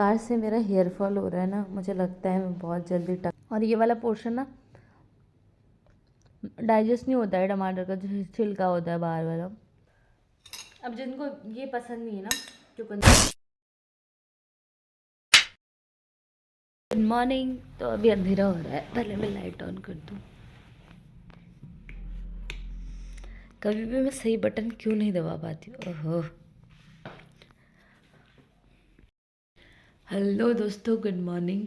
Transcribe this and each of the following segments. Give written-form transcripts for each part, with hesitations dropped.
Car से मेरा hair fall हो रहा है ना, मुझे लगता है मैं बहुत जल्दी और ये वाला पोर्शन ना डाइजेस्ट नहीं होता है टमाटर का, जो छिलका होता है बाहर वाला। अब जिनको ये पसंद नहीं है ना, गुड मॉर्निंग। तो अभी अंधेरा हो रहा है, पहले मैं लाइट ऑन कर दूँ। कभी भी मैं सही बटन क्यों नहीं दबा पाती हूँ, ओहो। हेलो दोस्तों, गुड मॉर्निंग।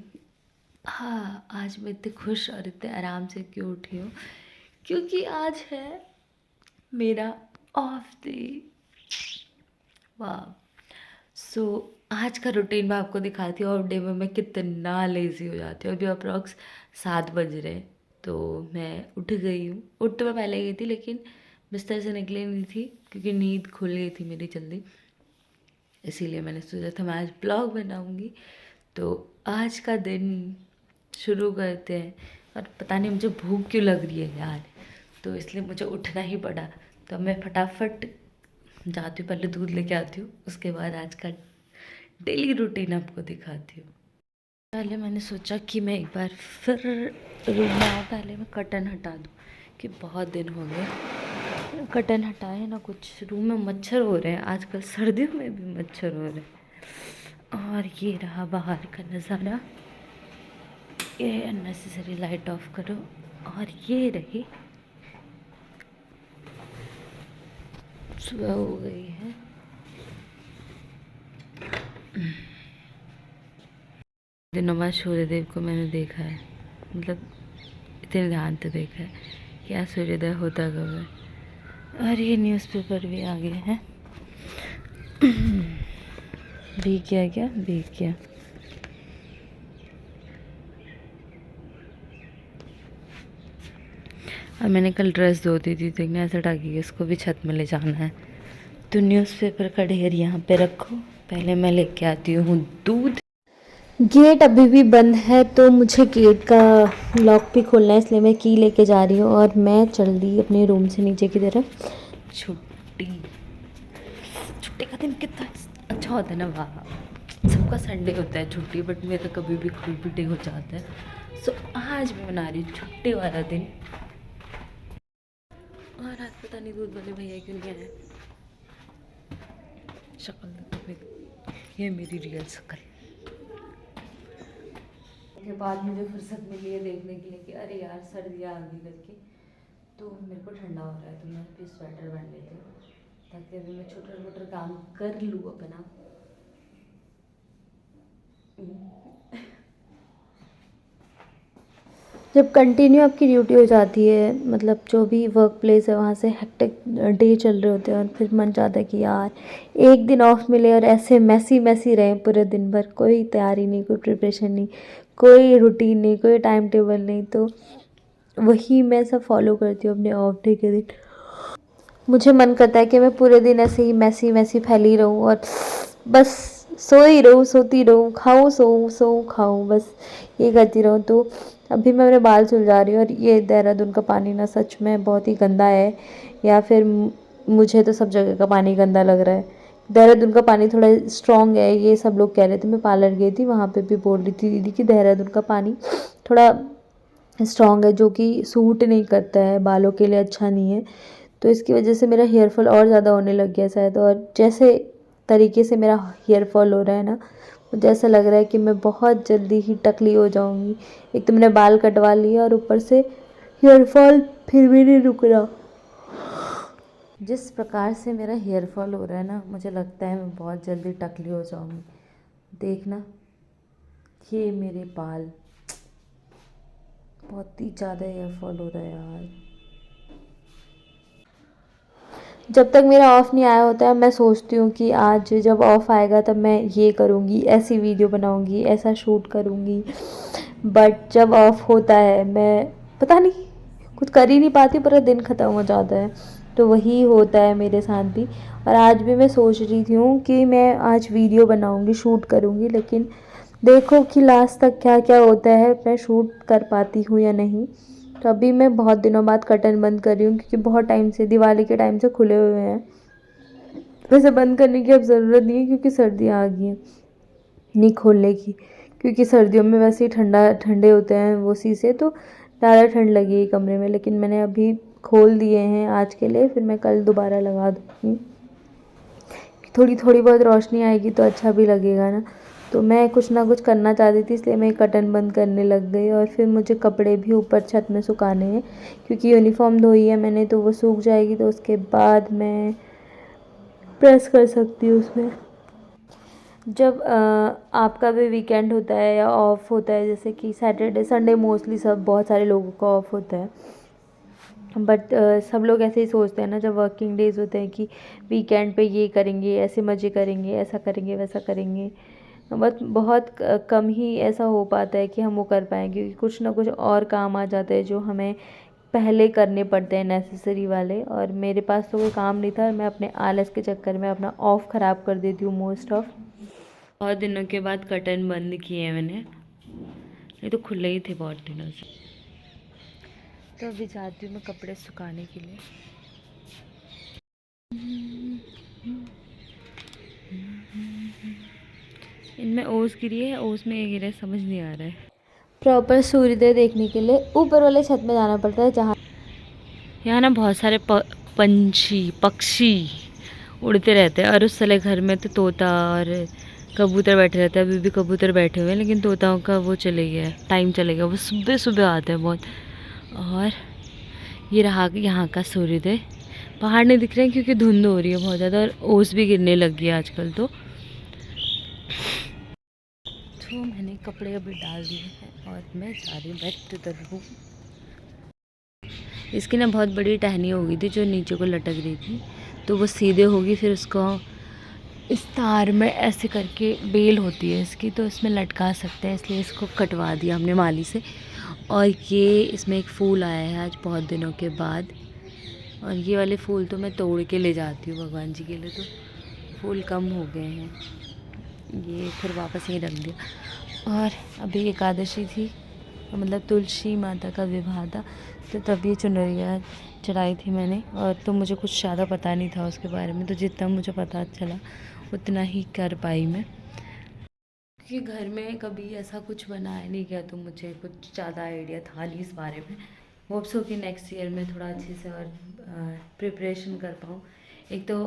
हाँ, आज मैं इतने खुश और इतने आराम से क्यों उठी हूँ, क्योंकि आज है मेरा ऑफ डे। वाह। सो आज का रूटीन मैं आपको दिखाती हूँ। ऑफ डे में मैं कितना लेज़ी हो जाती हूँ। अभी अप्रॉक्स 7 बज रहे हैं, तो मैं उठ गई हूँ। उठ तो मैं पहले गई थी, लेकिन बिस्तर से निकली नहीं थी क्योंकि नींद खुल गई थी मेरी जल्दी। इसीलिए मैंने सोचा था मैं आज ब्लॉग बनाऊँगी। तो आज का दिन शुरू करते हैं। और पता नहीं मुझे भूख क्यों लग रही है यार, तो इसलिए मुझे उठना ही पड़ा। तो मैं फटाफट जाती हूँ, पहले दूध लेके आती हूँ, उसके बाद आज का डेली रूटीन आपको दिखाती हूँ। पहले मैंने सोचा कि मैं एक बार फिर रूम में आऊँ, पहले मैं कर्टन हटा दूँ कि बहुत दिन हो गए कर्टन हटाए ना। कुछ रूम में मच्छर हो रहे हैं आजकल, सर्दियों में भी मच्छर हो रहे हैं। और ये रहा बाहर का नज़ारा। ये अननेसेसरी लाइट ऑफ करो। और ये रही, सुबह हो गई है। दिनों बाद सूर्यदेव को मैंने देखा है, मतलब इतने ध्यान से देखा है क्या सूर्योदय होता कब है। और ये न्यूज़पेपर भी आ गए हैं। भीग गया, क्या भीग गया। और मैंने कल ड्रेस धो दी थी, देखने ऐसा टाकी इसको भी छत में ले जाना है। तो न्यूज़पेपर का ढेर यहाँ पे रखो, पहले मैं लेके आती हूँ दूध। गेट अभी भी बंद है, तो मुझे गेट का लॉक भी खोलना है, इसलिए मैं की लेके जा रही हूँ। और मैं चल दी अपने रूम से नीचे की तरफ। छुट्टी छुट्टी का दिन कितना अच्छा होता है ना, वाह। सबका संडे होता है छुट्टी, बट मेरा कभी भी कोई भी डे हो जाता है। सो आज मैं बना रही हूँ छुट्टी वाला दिन। और आज पता नहीं दूध वाले भैया क्यों नहीं आए। शक्ल देखो मेरी, ये मेरी रियल शक्ल। के बाद मुझे फुर्सत मिली है देखने के लिए कि अरे यार सर्दियाँ आ गई करके। तो मेरे को ठंडा हो रहा है, तो मैं भी स्वेटर पहन लेती हूँ ताकि अभी मैं छोटा मोटा काम कर लूँ अपना। जब कंटिन्यू आपकी ड्यूटी हो जाती है, मतलब जो भी वर्क प्लेस है वहाँ से हेक्टिक डे चल रहे होते हैं, और फिर मन चाहता है कि यार एक दिन ऑफ मिले और ऐसे मैसी मैसी रहें पूरे दिन भर। कोई तैयारी नहीं, कोई प्रिपरेशन नहीं, कोई रूटीन नहीं, कोई टाइम टेबल नहीं। तो वही मैं सब फॉलो करती हूँ अपने ऑफ डे के दिन। मुझे मन करता है कि मैं पूरे दिन ऐसे ही मैसी मैसी फैली रहूँ और बस सोई रहूँ, सोती रहूँ, खाऊँ सोऊँ, सोऊँ खाऊँ, बस ये करती रहूँ। तो अभी मैं मेरे बाल सुलझा रही हूँ। और ये देहरादून का पानी ना सच में बहुत ही गंदा है, या फिर मुझे तो सब जगह का पानी गंदा लग रहा है। देहरादून का पानी थोड़ा स्ट्रॉन्ग है, ये सब लोग कह रहे थे। मैं पार्लर गई थी, वहाँ पे भी बोल रही थी दीदी कि देहरादून का पानी थोड़ा स्ट्रॉन्ग है, जो कि सूट नहीं करता है, बालों के लिए अच्छा नहीं है। तो इसकी वजह से मेरा हेयर फॉल और ज़्यादा होने लग गया शायद। और जैसे तरीके से मेरा हेयर फॉल हो रहा है ना, मुझे ऐसा लग रहा है कि मैं बहुत जल्दी ही टकली हो जाऊंगी। एक तो मैंने बाल कटवा लिए और ऊपर से हेयर फॉल फिर भी नहीं रुक रहा। जिस प्रकार से मेरा हेयर फॉल हो रहा है ना, मुझे लगता है मैं बहुत जल्दी टकली हो जाऊंगी। देखना, ये मेरे बाल, बहुत ही ज़्यादा हेयर फॉल हो रहा है यार। जब तक मेरा ऑफ़ नहीं आया होता है, मैं सोचती हूँ कि आज जब ऑफ़ आएगा तब मैं ये करूँगी, ऐसी वीडियो बनाऊँगी, ऐसा शूट करूँगी। बट जब ऑफ़ होता है, मैं पता नहीं कुछ कर ही नहीं पाती, पूरा दिन ख़त्म हो जाता है। तो वही होता है मेरे साथ भी। और आज भी मैं सोच रही थी कि मैं आज वीडियो बनाऊँगी, शूट करूँगी, लेकिन देखो कि लास्ट तक क्या क्या होता है, मैं शूट कर पाती हूँ या नहीं। तो अभी मैं बहुत दिनों बाद कर्टन बंद कर रही हूँ, क्योंकि बहुत टाइम से, दिवाली के टाइम से खुले हुए हैं। वैसे बंद करने की अब ज़रूरत नहीं है क्योंकि सर्दियाँ आ गई हैं। नहीं खोलने की, क्योंकि सर्दियों में वैसे ही ठंडे होते हैं वो शीशे, तो ज़्यादा ठंड लगेगी कमरे में। लेकिन मैंने अभी खोल दिए हैं आज के लिए, फिर मैं कल दोबारा लगा दूँगी। थोड़ी थोड़ी बहुत रोशनी आएगी तो अच्छा भी लगेगा ना। तो मैं कुछ ना कुछ करना चाहती थी, इसलिए मैं कर्टन बंद करने लग गई। और फिर मुझे कपड़े भी ऊपर छत में सुखाने हैं, क्योंकि यूनिफॉर्म धोई है मैंने, तो वो सूख जाएगी तो उसके बाद मैं प्रेस कर सकती हूँ उसमें। जब आपका भी वीकेंड होता है या ऑफ होता है, जैसे कि सैटरडे संडे, मोस्टली सब बहुत सारे लोगों का ऑफ होता है, बट सब लोग ऐसे ही सोचते हैं ना जब वर्किंग डेज होते हैं कि वीकेंड पे ये करेंगे, ऐसे मज़े करेंगे, ऐसा करेंगे, वैसा करेंगे। बट बहुत कम ही ऐसा हो पाता है कि हम वो कर पाएँ, क्योंकि कुछ ना कुछ और काम आ जाते हैं जो हमें पहले करने पड़ते हैं, नेसेसरी वाले। और मेरे पास तो कोई काम नहीं था, और मैं अपने आलस के चक्कर में अपना ऑफ ख़राब कर देती हूँ मोस्ट ऑफ। बहुत दिनों के बाद कर्टन बंद किए हैं मैंने, ये तो खुले ही थे बहुत दिनों से। तो अभी जाती हूँ मैं कपड़े सुखाने के लिए। इनमें ओस गिरी है, ओस में ये गिरा है, समझ नहीं आ रहा है। प्रॉपर सूर्योदय देखने के लिए ऊपर वाले छत में जाना पड़ता है, जहाँ यहाँ ना बहुत सारे पक्षी उड़ते रहते हैं। और उस साले घर में तो तोता और कबूतर बैठे रहते हैं। अभी भी कबूतर बैठे हुए हैं, लेकिन तोताओं का वो चले गया है, टाइम चले गया। वो सुबह सुबह आते हैं बहुत। और ये रहा यहाँ का सूर्योदय। पहाड़ नहीं दिख रहे हैं क्योंकि धुंध हो रही है बहुत ज़्यादा, और ओस भी गिरने लग गई है आजकल तो मैंने कपड़े अभी डाल दिए हैं और मैं जा रही हूँ बैक टू द रूम। इसकी ना बहुत बड़ी टहनी हो गई थी जो नीचे को लटक रही थी, तो वो सीधे होगी। फिर उसको इस तार में ऐसे करके बेल होती है इसकी, तो इसमें लटका सकते हैं, इसलिए इसको कटवा दिया हमने माली से। और ये इसमें एक फूल आया है आज बहुत दिनों के बाद, और ये वाले फूल तो मैं तोड़ के ले जाती हूँ भगवान जी के लिए, तो फूल कम हो गए हैं, ये फिर वापस यहीं रख दिया। और अभी एकादशी थी, मतलब तुलसी माता का विवाह था, तो तब ये चुनरिया चढ़ाई थी मैंने। और तो मुझे कुछ ज़्यादा पता नहीं था उसके बारे में, तो जितना मुझे पता चला उतना ही कर पाई मैं, क्योंकि घर में कभी ऐसा कुछ बनाया नहीं गया, तो मुझे कुछ ज़्यादा आइडिया था नहीं इस बारे में। होप्स हो कि नेक्स्ट ईयर में थोड़ा अच्छे से और प्रिपरेशन कर पाऊँ। एक तो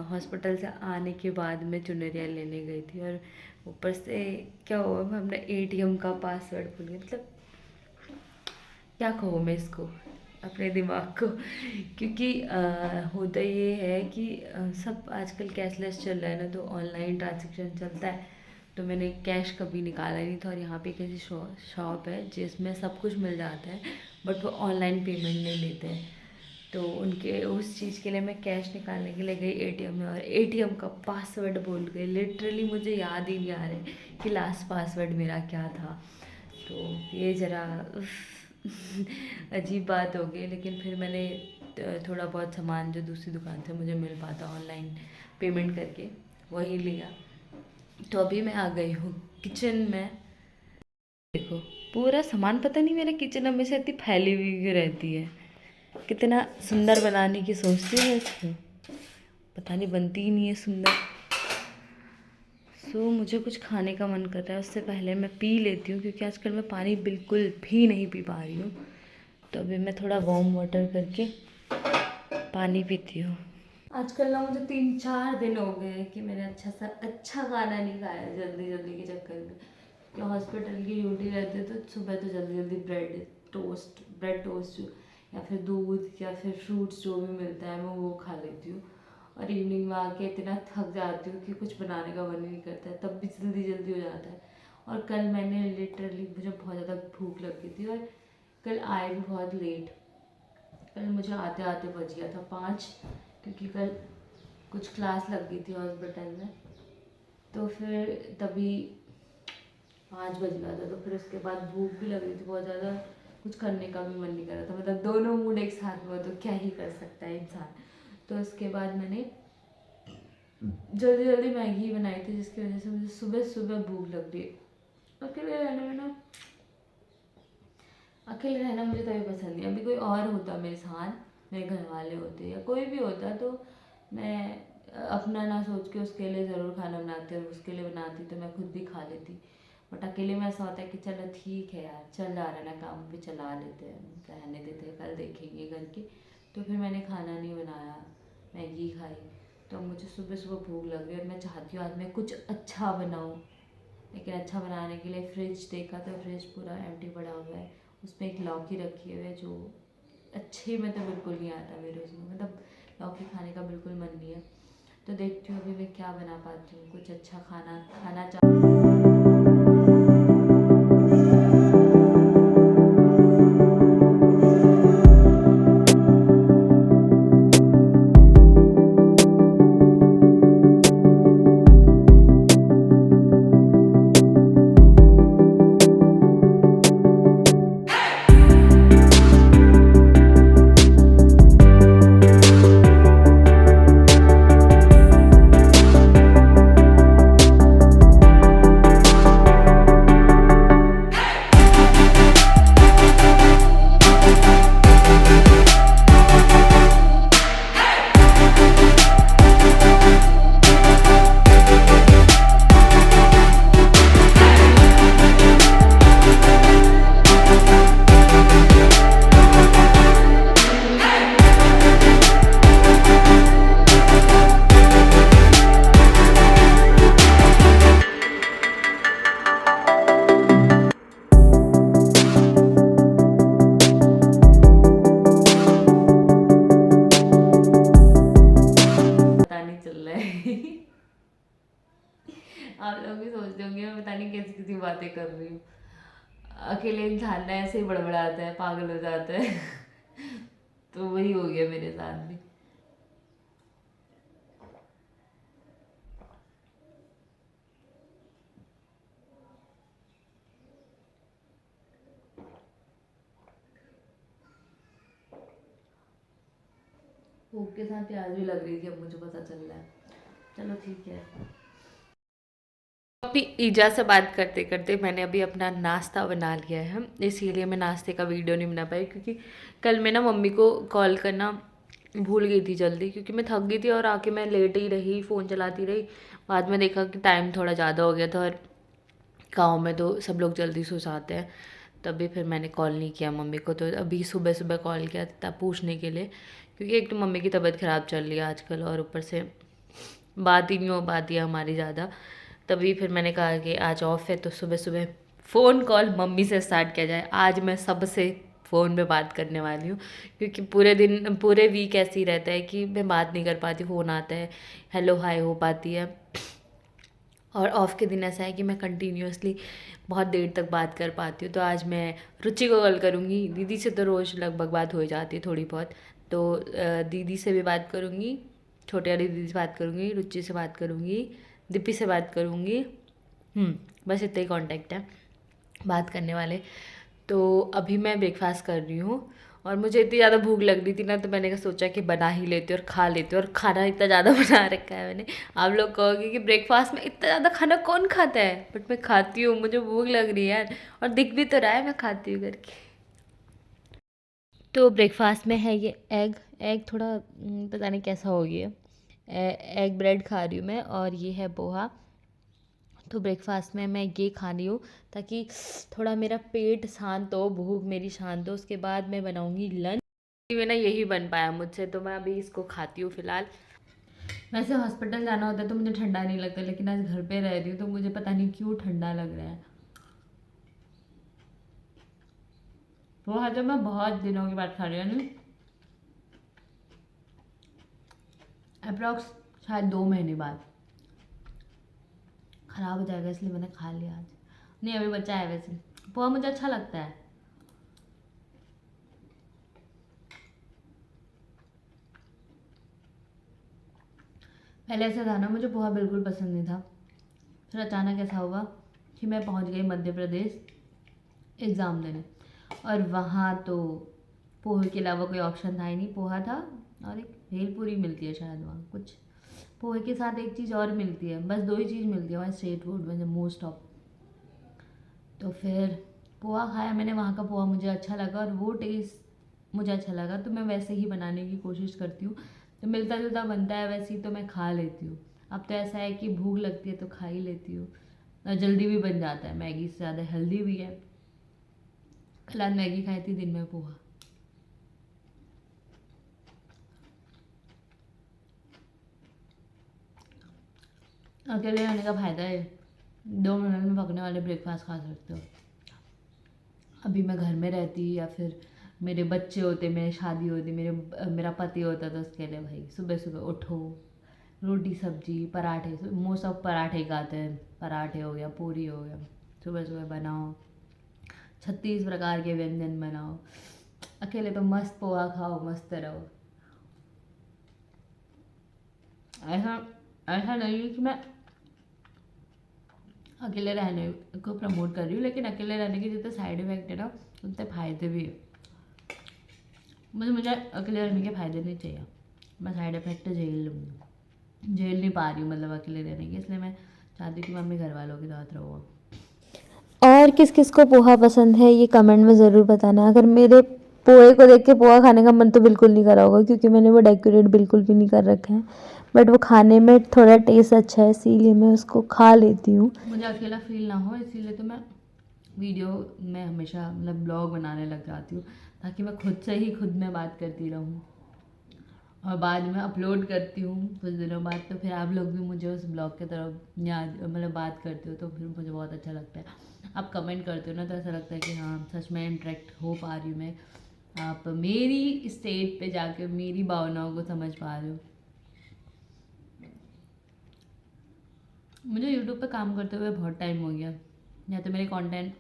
हॉस्पिटल से आने के बाद मैं चुनरिया लेने गई थी, और ऊपर से क्या हुआ, मैं अपना एटीएम का पासवर्ड भूल गई। मतलब क्या कहूँ मैं इसको, अपने दिमाग को, क्योंकि होता ये है कि सब आजकल कैशलेस चल रहा है ना, तो ऑनलाइन ट्रांजेक्शन चलता है। तो मैंने कैश कभी निकाला नहीं था, और यहाँ पे एक ऐसी शॉप है जिसमें सब कुछ मिल जाता है, बट वो ऑनलाइन पेमेंट नहीं लेते हैं। तो उनके उस चीज़ के लिए मैं कैश निकालने के लिए गई एटीएम में, और एटीएम का पासवर्ड भूल गई। लिटरली मुझे याद ही नहीं आ रहा है कि लास्ट पासवर्ड मेरा क्या था। तो ये ज़रा अजीब बात हो गई। लेकिन फिर मैंने थोड़ा बहुत सामान जो दूसरी दुकान से मुझे मिल पाता ऑनलाइन पेमेंट करके, वही लिया। तो अभी मैं आ गई हूँ किचन में। देखो पूरा सामान, पता नहीं मेरे किचन हमेशा इतनी फैली हुई रहती है, कितना सुंदर बनाने की सोचती है इसको, पता नहीं बनती ही नहीं है सुंदर। मुझे कुछ खाने का मन कर रहा है, उससे पहले मैं पी लेती हूँ, क्योंकि आजकल मैं पानी बिल्कुल भी नहीं पी पा रही हूँ। तो अभी मैं थोड़ा वार्म वाटर करके पानी पीती हूँ। आजकल ना मुझे 3-4 दिन हो गए हैं कि मैंने अच्छा खाना नहीं खाया जल्दी जल्दी के चक्कर में, कि हॉस्पिटल की ड्यूटी रहती है, तो सुबह तो जल्दी जल्दी ब्रेड टोस्ट या फिर दूध या फिर फ्रूट्स जो भी मिलता है मैं वो खा लेती हूँ। और इवनिंग में आके इतना थक जाती हूँ कि कुछ बनाने का मन ही नहीं करता है, तब भी जल्दी जल्दी हो जाता है। और कल मैंने लिटरली, मुझे बहुत ज़्यादा भूख लग गई थी, और कल आए भी बहुत लेट। कल मुझे आते आते बज गया था 5, क्योंकि कल कुछ क्लास लग गई थी हॉस्पिटल में, तो फिर तभी 5 बज गया था। तो फिर उसके बाद भूख भी लग रही थी बहुत ज़्यादा, कुछ करने का भी मन नहीं कर रहा था, मतलब दोनों मूड एक साथ में हो तो क्या ही कर सकता है इंसान। तो उसके बाद मैंने जल्दी जल्दी मैगी बनाई थी, जिसकी वजह से मुझे सुबह सुबह भूख लग रही है। अकेले रहने में ना, अकेले रहना मुझे तभी पसंद नहीं। अभी कोई और होता मेरे साथ, मेरे घर वाले होते या कोई भी होता, तो मैं अपना ना सोच के उसके लिए ज़रूर खाना बनाती, और उसके लिए बनाती तो मैं खुद भी खा लेती। बट अकेले में ऐसा होता है कि चलो ठीक है यार, चल जा रहा है ना काम पे, चला लेते हैं, रहने देते हैं, कल देखेंगे करके। तो फिर मैंने खाना नहीं बनाया, मैगी खाई। तो मुझे सुबह सुबह भूख लग रही है और मैं चाहती हूँ आज मैं कुछ अच्छा बनाऊँ। लेकिन अच्छा बनाने के लिए फ्रिज देखा तो फ्रिज पूरा एम्प्टी पड़ा हुआ है। उसमें एक लौकी रखी हुई है जो अच्छे में तो बिल्कुल नहीं आता मेरे उसमें, मतलब लौकी खाने का बिल्कुल मन नहीं है। तो देखती हूँ अभी मैं क्या बना पाती हूँ, कुछ अच्छा खाना खाना पता नहीं चल रहा है। आप लोग भी सोचते होंगे मैं पता नहीं कैसी कैसी बातें कर रही हूँ। अकेले इंसान ना ऐसे ही बड़बड़ाता है, पागल हो जाता है। तो वही हो गया मेरे साथ भी। भूख के साथ प्याज भी लग रही थी, अब मुझे पता चल रहा है। चलो ठीक है। अपनी ईजा से बात करते करते मैंने अभी अपना नाश्ता बना लिया है, इसीलिए मैं नाश्ते का वीडियो नहीं बना पाई, क्योंकि कल मैं ना मम्मी को कॉल करना भूल गई थी जल्दी, क्योंकि मैं थक गई थी और आके मैं लेट ही रही, फ़ोन चलाती रही। बाद में देखा कि टाइम थोड़ा ज़्यादा हो गया था और गाँव में तो सब लोग जल्दी सो जाते हैं, तभी फिर मैंने कॉल नहीं किया मम्मी को। तो अभी सुबह सुबह कॉल किया था पूछने के लिए, क्योंकि एक तो मम्मी की तबीयत ख़राब चल रही है आजकल और ऊपर से बात ही नहीं हो पाती है हमारी ज़्यादा। तभी फिर मैंने कहा कि आज ऑफ है तो सुबह सुबह फ़ोन कॉल मम्मी से स्टार्ट किया जाए। आज मैं सबसे फ़ोन पे बात करने वाली हूँ, क्योंकि पूरे दिन पूरे वीक ऐसे ही रहता है कि मैं बात नहीं कर पाती, फ़ोन आता है, हेलो हाय हो पाती है। और ऑफ़ के दिन ऐसा है कि मैं कंटिन्यूअसली बहुत देर तक बात कर पाती हूँ। तो आज मैं रुचि को कॉल करूँगी, दीदी से तो रोज़ लगभग बात हो ही जाती है थोड़ी बहुत। तो दीदी से भी बात करूँगी, छोटे वाली दीदी से बात करूँगी, रुचि से बात करूँगी, दीपी से बात करूँगी। बस इतने ही कॉन्टैक्ट हैं बात करने वाले। तो अभी मैं ब्रेकफास्ट कर रही हूँ और मुझे इतनी ज़्यादा भूख लग रही थी ना, तो मैंने सोचा कि बना ही लेती और खा लेती, और खाना इतना ज़्यादा बना रखा है मैंने। आप लोग कहोगे कि ब्रेकफास्ट में इतना ज़्यादा खाना कौन खाता है, बट मैं खाती हूँ, मुझे भूख लग रही है यार, और दिख भी तो रहा है मैं खाती हूँ करके। तो ब्रेकफास्ट में है ये एग। एग थोड़ा पता नहीं कैसा हो गया। एग ब्रेड खा रही हूँ मैं, और ये है पोहा। तो ब्रेकफास्ट में मैं ये खा रही हूँ ताकि थोड़ा मेरा पेट शांत हो, भूख मेरी शांत हो। उसके बाद मैं बनाऊँगी लंच। में ना यही बन पाया मुझसे, तो मैं अभी इसको खाती हूँ फ़िलहाल। वैसे हॉस्पिटल जाना होता है तो मुझे ठंडा नहीं लगता, लेकिन आज घर पे रह रही हूँ तो मुझे पता नहीं क्यों ठंडा लग रहा है। पोहा तो मैं बहुत दिनों के बाद खा रही हूँ, अप्रॉक्स शायद 2 महीने बाद। ख़राब हो जाएगा इसलिए मैंने खा लिया आज। नहीं अभी बचा है, वैसे पोहा मुझे अच्छा लगता है। पहले ऐसा था ना, मुझे पोहा बिल्कुल पसंद नहीं था। फिर अचानक ऐसा हुआ कि मैं पहुंच गई मध्य प्रदेश एग्ज़ाम देने, और वहाँ तो पोहे के अलावा कोई ऑप्शन था ही नहीं। पोहा था और एक भेलपूरी मिलती है शायद वहाँ कुछ, पोहे के साथ एक चीज़ और मिलती है, बस 2 ही चीज़ मिलती है वहाँ स्ट्रीट फूड में मोस्ट ऑफ। तो फिर पोहा खाया मैंने, वहाँ का पोहा मुझे अच्छा लगा और वो टेस्ट मुझे अच्छा लगा, तो मैं वैसे ही बनाने की कोशिश करती हूँ। तो मिलता जुलता बनता है वैसे ही तो मैं खा लेती हूँ। अब तो ऐसा है कि भूख लगती है तो खा ही लेती हूँ, और जल्दी भी बन जाता है, मैगी से ज़्यादा हेल्दी भी है। कल आज मैगी खाई थी, दिन में पोहा। अकेले रहने का फ़ायदा है, 2 मिनट में पकने वाले ब्रेकफास्ट खा सकते हो। अभी मैं घर में रहती या फिर मेरे बच्चे होते, मेरी शादी होती, मेरा पति होता, तो उसके लिए भाई सुबह सुबह उठो, रोटी सब्जी पराठे, मोस्ट ऑफ पराठे खाते हैं, पराठे हो गया, पूरी हो गया, सुबह सुबह बनाओ, 36 प्रकार के व्यंजन बनाओ। अकेले तो मस्त पोहा खाओ, मस्त रहो। ऐसा ऐसा नहीं है कि मैं अकेले रहने को प्रमोट कर रही हूँ, लेकिन अकेले रहने के जितने साइड इफेक्ट है ना, उतने फ़ायदे भी है। मुझे अकेले रहने के फ़ायदे नहीं चाहिए, मैं साइड इफेक्ट झेल लूँगी, झेल नहीं पा रही हूँ मतलब अकेले रहने की, इसलिए मैं चाहती हूँ कि मम्मी घर वालों के साथ रहो। और किस किस को पोहा पसंद है ये कमेंट में ज़रूर बताना। अगर मेरे पोहे को देख के पोहा खाने का मन तो बिल्कुल नहीं करा होगा, क्योंकि मैंने वो डेकोरेट बिल्कुल भी नहीं कर रखा है, बट वो खाने में थोड़ा टेस्ट अच्छा है, इसीलिए मैं उसको खा लेती हूँ। मुझे अकेला फील ना हो, इसीलिए तो मैं वीडियो में हमेशा मतलब ब्लॉग बनाने लग जाती हूँ, ताकि मैं खुद से ही खुद में बात करती रहूँ, और बाद में अपलोड करती हूँ कुछ दिनों बाद, तो फिर आप लोग भी मुझे उस ब्लॉग की तरफ याद मतलब बात करते हो, तो फिर मुझे बहुत अच्छा लगता है। आप कमेंट करते हो ना, तो ऐसा लगता है कि हाँ सच में इंटरेक्ट हो पा रही हूँ मैं, आप मेरी स्टेट पे जाके मेरी भावनाओं को समझ पा रहे हो। मुझे यूट्यूब पे काम करते हुए बहुत टाइम हो गया, या तो मेरे कंटेंट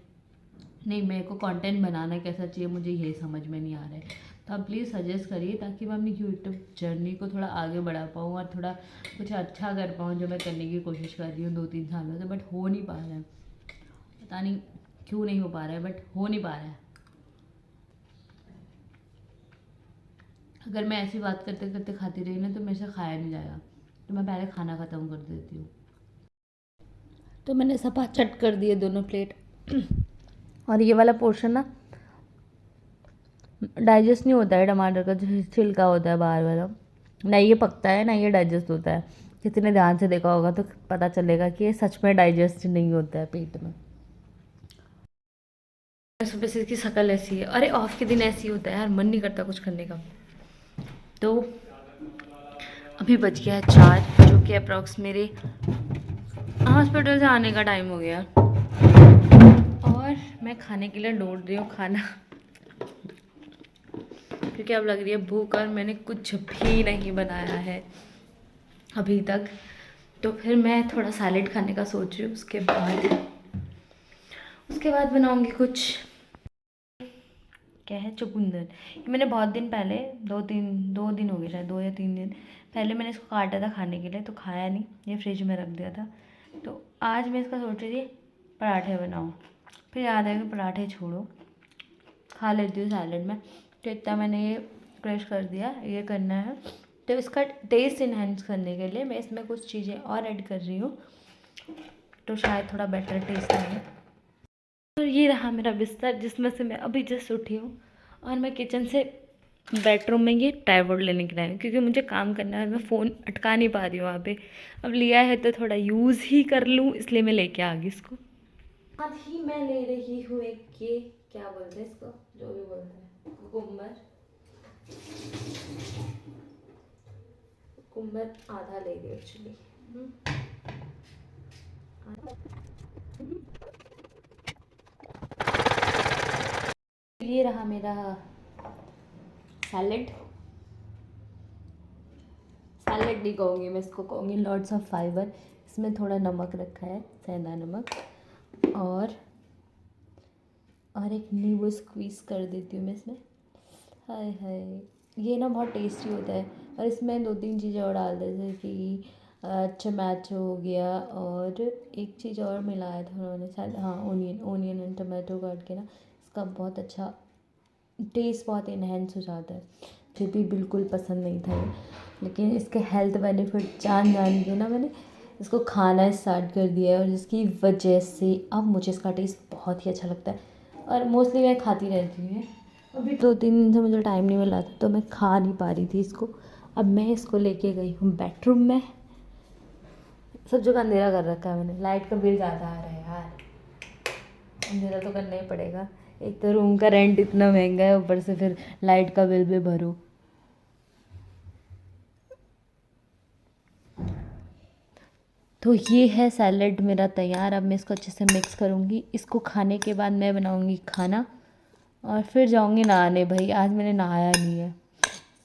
नहीं, मेरे को कंटेंट बनाना कैसा चाहिए मुझे ये समझ में नहीं आ रहा है, तो आप प्लीज़ सजेस्ट करिए, ताकि मैं अपनी यूट्यूब जर्नी को थोड़ा आगे बढ़ा पाऊँ और थोड़ा कुछ अच्छा कर पाऊँ, जो मैं करने की कोशिश कर रही हूँ 2-3 सालों से, बट हो नहीं पा रहा है। पता नहीं क्यों नहीं हो पा रहा है, बट हो नहीं पा रहा है। अगर मैं ऐसी बात करते करते खाती रही ना, तो मेरे से खाया नहीं जाएगा, तो मैं पहले खाना ख़त्म कर देती हूँ। तो मैंने सपा चट कर दिए दोनों प्लेट। और ये वाला पोर्शन ना डाइजेस्ट नहीं होता है, टमाटर का जो छिलका होता है बाहर वाला, ना ये पकता है ना ये डाइजेस्ट होता है। किसी ने ध्यान से देखा होगा तो पता चलेगा कि ये सच में डाइजेस्ट नहीं होता है पेट में। सुबह से इसकी शक्ल ऐसी है, अरे ऑफ के दिन ऐसी होता है यार, मन नहीं करता कुछ करने का। तो अभी बज गया है 4, जो कि अप्रॉक्स मेरे हॉस्पिटल से आने का टाइम हो गया, और मैं खाने के लिए ढूंढ रही हूँ खाना, क्योंकि अब लग रही है भूख, और मैंने कुछ भी नहीं बनाया है अभी तक। तो फिर मैं थोड़ा सैलेड खाने का सोच रही हूँ, उसके बाद बनाऊँगी कुछ, क्या है, चुकंदर। ये मैंने बहुत दिन पहले, 2 दिन हो गए शायद, 2 या 3 दिन पहले मैंने इसको काटा था खाने के लिए, तो खाया नहीं, ये फ्रिज में रख दिया था। तो आज मैं इसका सोच रही थी पराठे बनाऊँ, फिर याद आया कि पराठे छोड़ो, खा लेती हूँ सैलेड में। तो इतना मैंने ये क्रश कर दिया, ये करना है। तो इसका टेस्ट इन्हेंस करने के लिए मैं इसमें कुछ चीज़ें और ऐड कर रही हूँ, तो शायद थोड़ा बेटर टेस्ट आए। और ये रहा मेरा बिस्तर, जिसमें से मैं अभी जस्ट उठी हूँ, और मैं किचन से बेडरूम में ये ट्राइपॉड लेने के लिए, क्योंकि मुझे काम करना है, मैं फ़ोन अटका नहीं पा रही हूँ वहाँ पे। अब लिया है तो थोड़ा यूज़ ही कर लूँ, इसलिए मैं लेके आ गई इसको। आज ही मैं ले रही हूँ एक, ये क्या बोलते हैं इसको, जो भी बोलते हैं, कुकुम्बर। कुकुम्बर आधा ले रही एक्चुअली। ये रहा मेरा सैलेड। सैलेड नहीं कहूँगी मैं इसको, कहूँगी लॉट्स ऑफ फाइबर। इसमें थोड़ा नमक रखा है, सेंधा नमक, और एक नींबू स्क्वीज़ कर देती हूँ मैं इसमें। हाय हाय, ये ना बहुत टेस्टी होता है। और इसमें 2-3 चीज़ें और डाल दे, जैसे कि टमाटो हो गया, और एक चीज़ और मिलाया था उन्होंने शायद, हाँ ओनियन एंड टमाटो काट के ना, इसका बहुत अच्छा टेस्ट बहुत इन्हेंस हो जाता है। मुझे भी बिल्कुल पसंद नहीं था ये, लेकिन इसके हेल्थ बेनिफिट जान के ना मैंने इसको खाना स्टार्ट कर दिया है, और जिसकी वजह से अब मुझे इसका टेस्ट बहुत ही अच्छा लगता है, और मोस्टली मैं खाती रहती हूँ। अभी 2-3 दिन से मुझे टाइम नहीं मिला था, तो मैं खा नहीं पा रही थी इसको, अब मैं इसको लेके गई हूँ बेडरूम में। सब जगह अंधेरा कर रखा है मैंने, लाइट का बिल ज़्यादा आ रहा है यार, अंधेरा तो करना ही पड़ेगा। एक तो रूम का रेंट इतना महंगा है, ऊपर से फिर लाइट का बिल भी भरो। तो ये है सैलेड मेरा तैयार। अब मैं इसको अच्छे से मिक्स करूँगी। इसको खाने के बाद मैं बनाऊँगी खाना और फिर जाऊँगी नहाने। भाई आज मैंने नहाया नहीं है,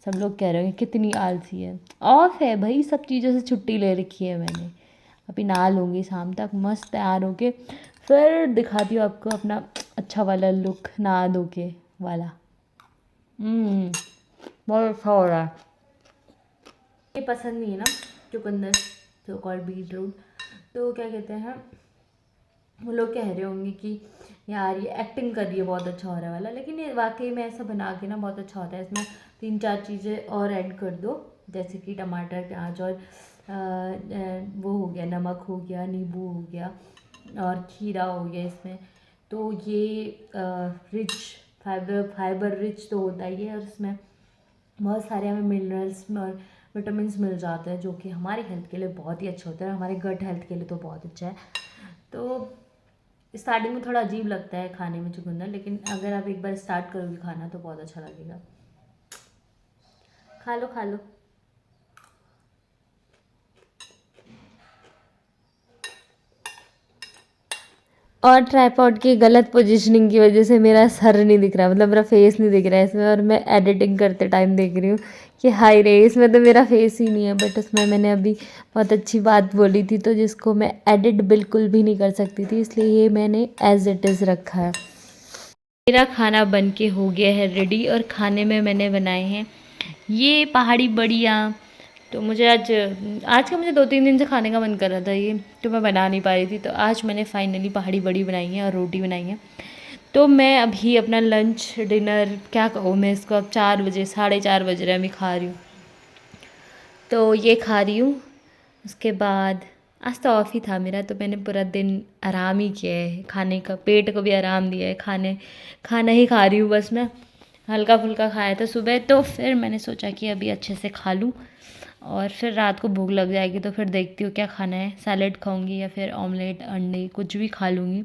सब लोग कह रहे हैं कितनी आलसी है। ऑफ है भाई, सब चीज़ों से छुट्टी ले रखी है मैंने। अभी नहा लूँगी शाम तक मस्त तैयार होके, फिर दिखाती हूँ आपको अपना अच्छा वाला लुक, नहा धो के वाला। बहुत अच्छा हो रहा है। ये पसंद नहीं है ना चुकंदर, तो कॉल्ड बीट रूट, तो क्या कहते हैं, वो लोग कह रहे होंगे कि यार ये एक्टिंग कर रही है, बहुत अच्छा हो रहा है वाला, लेकिन ये वाकई में ऐसा बना के ना बहुत अच्छा होता है। इसमें 3-4 चीज़ें और ऐड कर दो, जैसे कि टमाटर, प्याज और वो हो गया, नमक हो गया, नींबू हो गया और खीरा हो गया इसमें। तो ये रिच फाइबर रिच तो होता ही है, और इसमें बहुत सारे हमें मिनरल्स और विटामिन्स मिल जाते हैं, जो कि हमारी हेल्थ के लिए बहुत ही अच्छे होते हैं, हमारे गट हेल्थ के लिए तो बहुत अच्छा है। तो स्टार्टिंग में थोड़ा अजीब लगता है खाने में चुकंदर, लेकिन अगर आप एक बार स्टार्ट करोगे खाना तो बहुत अच्छा लगेगा। खा लो खा लो। और ट्राइपॉड की गलत पोजीशनिंग की वजह से मेरा सर नहीं दिख रहा, मतलब मेरा फेस नहीं दिख रहा है इसमें, और मैं एडिटिंग करते टाइम देख रही हूँ कि हाय रे इसमें तो मेरा फेस ही नहीं है। बट उसमें मैंने अभी बहुत अच्छी बात बोली थी, तो जिसको मैं एडिट बिल्कुल भी नहीं कर सकती थी, इसलिए ये मैंने एज इट इज़ रखा है। मेरा खाना बन के हो गया है रेडी, और खाने में मैंने बनाए हैं ये पहाड़ी बड़ियाँ। तो मुझे आज का मुझे 2-3 दिन से खाने का मन कर रहा था ये, तो मैं बना नहीं पा रही थी, तो आज मैंने फाइनली पहाड़ी बड़ी बनाई है और रोटी बनाई है। तो मैं अभी अपना लंच डिनर क्या कहूँ मैं इसको, अब 4 बजे 4:30 बज रहे हैं, मैं खा रही हूँ। तो ये खा रही हूँ, उसके बाद आज तो ऑफ ही था मेरा, तो मैंने पूरा दिन आराम ही किया है, खाने का पेट को भी आराम दिया है, खाना ही खा रही हूँ बस मैं। हल्का फुल्का खाया था सुबह, तो फिर मैंने सोचा कि अभी अच्छे से खा लूँ, और फिर रात को भूख लग जाएगी तो फिर देखती हूँ क्या खाना है, सैलेड खाऊंगी या फिर ऑमलेट अंडे कुछ भी खा लूँगी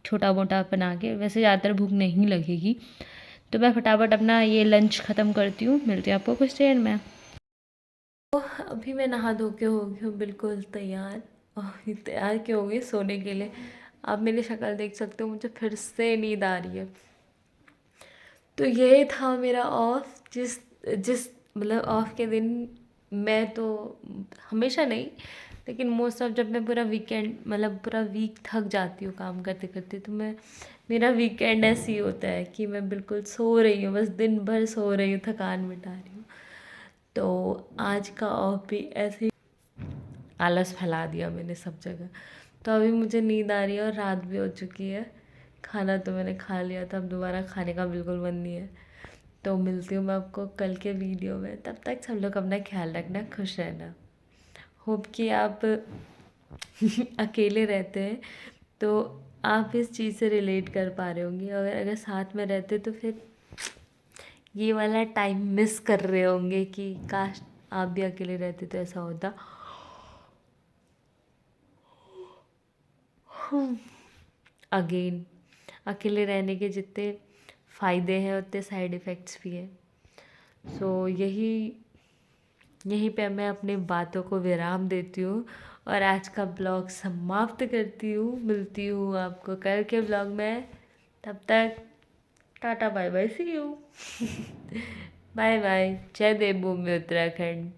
छोटा मोटा बना के। वैसे ज़्यादातर भूख नहीं लगेगी, तो मैं फटाफट अपना ये लंच ख़त्म करती हूँ, मिलती हूँ आपको कुछ देर में। तो अभी मैं नहा धो के हो गई हूँ बिल्कुल तैयार, और तैयार क्यों हो गई सोने के लिए। आप मेरी शक्ल देख सकते हो, मुझे फिर से नींद आ रही है। तो ये था मेरा ऑफ, जिस जिस मतलब ऑफ के दिन मैं तो हमेशा नहीं, लेकिन मोस्ट ऑफ जब मैं पूरा वीकेंड मतलब पूरा वीक थक जाती हूँ काम करते करते, तो मैं मेरा वीकेंड ऐसे ही होता है कि मैं बिल्कुल सो रही हूँ, बस दिन भर सो रही हूँ, थकान मिटा रही हूँ। तो आज का ऑफ भी ऐसे ही आलस फैला दिया मैंने सब जगह। तो अभी मुझे नींद आ रही है और रात भी हो चुकी है। खाना तो मैंने खा लिया था, अब दोबारा खाने का बिल्कुल मन नहीं है। तो मिलती हूँ मैं आपको कल के वीडियो में, तब तक सब लोग अपना ख्याल रखना, खुश रहना। होप कि आप अकेले रहते हैं तो आप इस चीज़ से रिलेट कर पा रहे होंगे, और अगर साथ में रहते तो फिर ये वाला टाइम मिस कर रहे होंगे कि काश आप भी अकेले रहते तो ऐसा होता। अगेन अकेले रहने के जितने फ़ायदे हैं उतने साइड इफ़ेक्ट्स भी हैं। सो यहीं पे मैं अपनी बातों को विराम देती हूँ और आज का ब्लॉग समाप्त करती हूँ। मिलती हूँ आपको कल के ब्लॉग में, तब तक tata bye bye, see you. Bye bye, जय देवभूमि उत्तराखंड।